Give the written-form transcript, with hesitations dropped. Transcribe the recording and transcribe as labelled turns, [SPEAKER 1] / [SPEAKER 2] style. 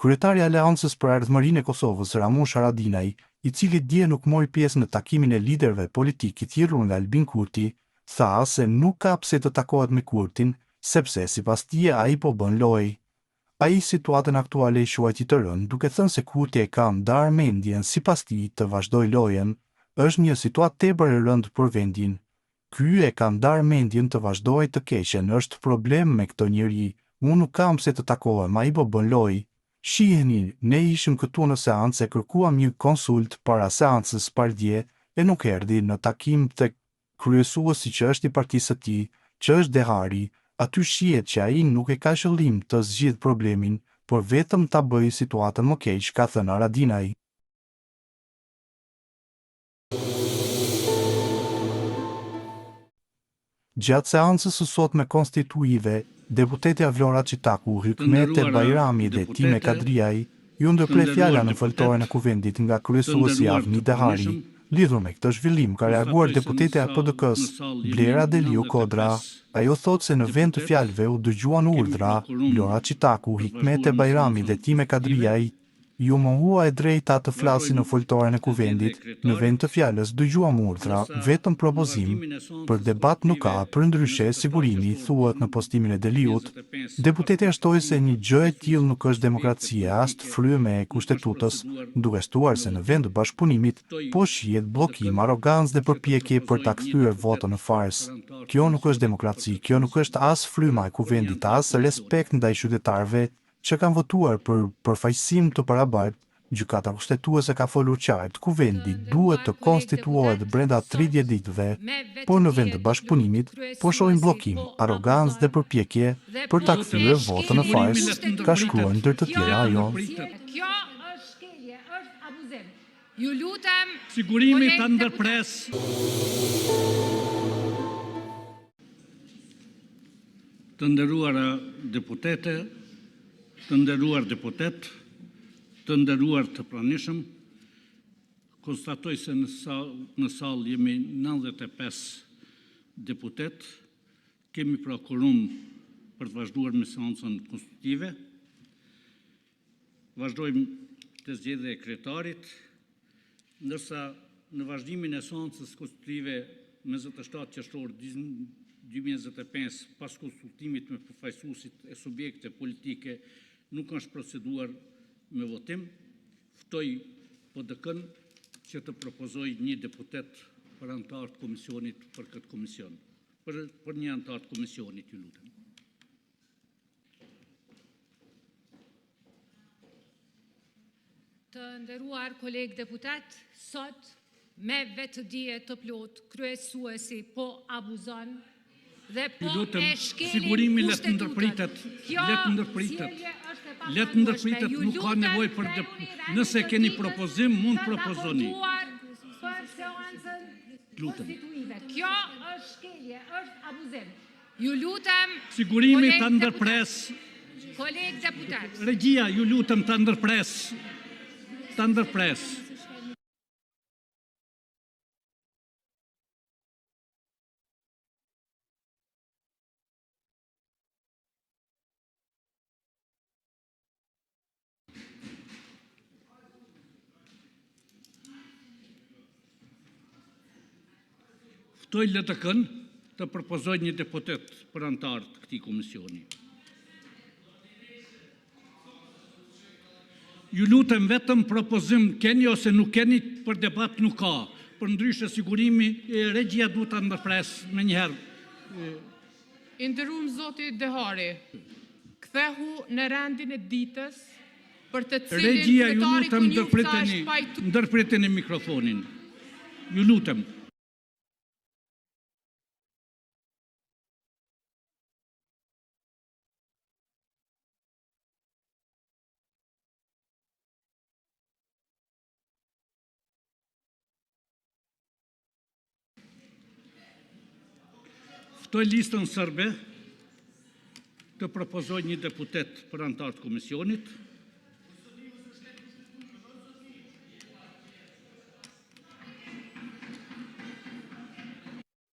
[SPEAKER 1] Kryetari i Aleancës për Ardhmërinë e Kosovës, Ramush Haradinaj, i cili dje nuk mori pjesë në takimin e liderëve politik i thirrur nga Albin Kurti, tha se nuk ka pse të takohet me Kurtin, sepse sipas tij ai po bën lojë. Ai situatën aktuale i quajti të rëndë, duke thënë se Kurti e ka ndarë mendjen sipas tij të vazhdojë lojën, është një situatë tepër e rëndë për vendin. Ky e ka ndarë mendjen të vazhdojë të keqen, është problem me këtë njeri, unë nuk kam pse të takohem, ai po bën lojë. Shiheni, ne ishim këtu në seancë e kërkuam një konsult para seancës pardje e nuk erdhi në takim tek kryesuesi që është i partisë së tij, që është Dehari. Aty shihet që ai nuk e ka qëllim të zgjidh problemin, por vetëm ta bëjë situatën më keq, ka thënë Haradinaj. Gjatë seancës së sotme konstituive, deputetja Vlora Çitaku, Hykmete Bajrami dhe Time Kadriaj ju ndërprej fjala në foltoren e kuvendit nga kryesuesi Avni Dehari. Lidhur me këtë zhvillim, ka reaguar deputetja e PDK-s, Blera Deliu Kodra. Ajo thot se në vend të fjalëve u dëgjuan urdhra, Vlora Çitaku, Hikmete Bajrami dhe Time Kadriaj ju mohua e drejta të flasin në foltoren e kuvendit, në vend të fjalës dëgjuam urdhra, vetëm propozim, për debat nuk ka, përndryshe sigurimi, thuhet në postimin e Deliut. Deputetja shtoi se një gjë e tillë nuk është demokracia, as fryme e kushtetutës, duke shtuar se në vend të bashkëpunimit po shihet bllokim, arrogancë dhe përpjekje për ta kthyer votën në farsë. Kjo nuk është demokraci, kjo nuk është as fryma e kuvendit, as respekt ndaj qytetarëve që kanë votuar për përfaqësim të parabajt. Gjykata kushtetuese ka folur qartë, kuvendi duhet të konstituohet brenda 30 ditëve, por në vend të bashkëpunimit po shohim bllokim, arrogancë dhe përpjekje për ta kthyer votën në farsë, ka shkruar ndër të tjera ajo.
[SPEAKER 2] Kjo është shkelje, është abuzim. Ju lutem,
[SPEAKER 3] sigurimi të ndërpres. Të nderuara deputete, të nderuar deputet, të nderuar të pranishëm, konstatoj se në salë jemi 95 deputet, kemi pra quorum për të vazhduar me seancën konstitutive, vazhdojmë të zgjedhja e kryetarit, ndërsa në vazhdimin e seancës konstitutive 27 qershor 2025, pas konsultimit me përfaqësuesit e subjekte politike, nuk është proceduar me votim, ftoj PDK-n që të propozoj një deputet për antar të komisionit për këtë komision. Për një antar të komisionit, ju lutem.
[SPEAKER 2] Të nderuar kolegë deputet, sot me vetë dije të plot, kryesuesi po abuzon dhe po e shkelin
[SPEAKER 3] sigurimi letë ndërpritet, letë ndërpritet, nuk ka nevoj për nëse keni propozim, mund propozoni. Lutem.
[SPEAKER 2] Kjo është shkelje, është abuzim. Ju lutem,
[SPEAKER 3] sigurimi të ndërpres.
[SPEAKER 2] Kolegë deputet.
[SPEAKER 3] Regjia, ju lutem të ndërpres. Të ndërpres. Ftoj LTK-n të propozoj një deputet për antar të këtij komisioni. Ju lutem vetëm propozim keni ose nuk keni, për debat nuk ka. Për ndryshe sigurimi, regjia duhet ta ndërpres me njëherë.
[SPEAKER 4] I nderuar zoti Dehari, kthehu në rendin e ditës për të cilin
[SPEAKER 3] regjia, ju lutem ndërpriteni mikrofonin. Ju lutem. Ftoj listën sërbe të propozoj një deputet për antar të komisionit,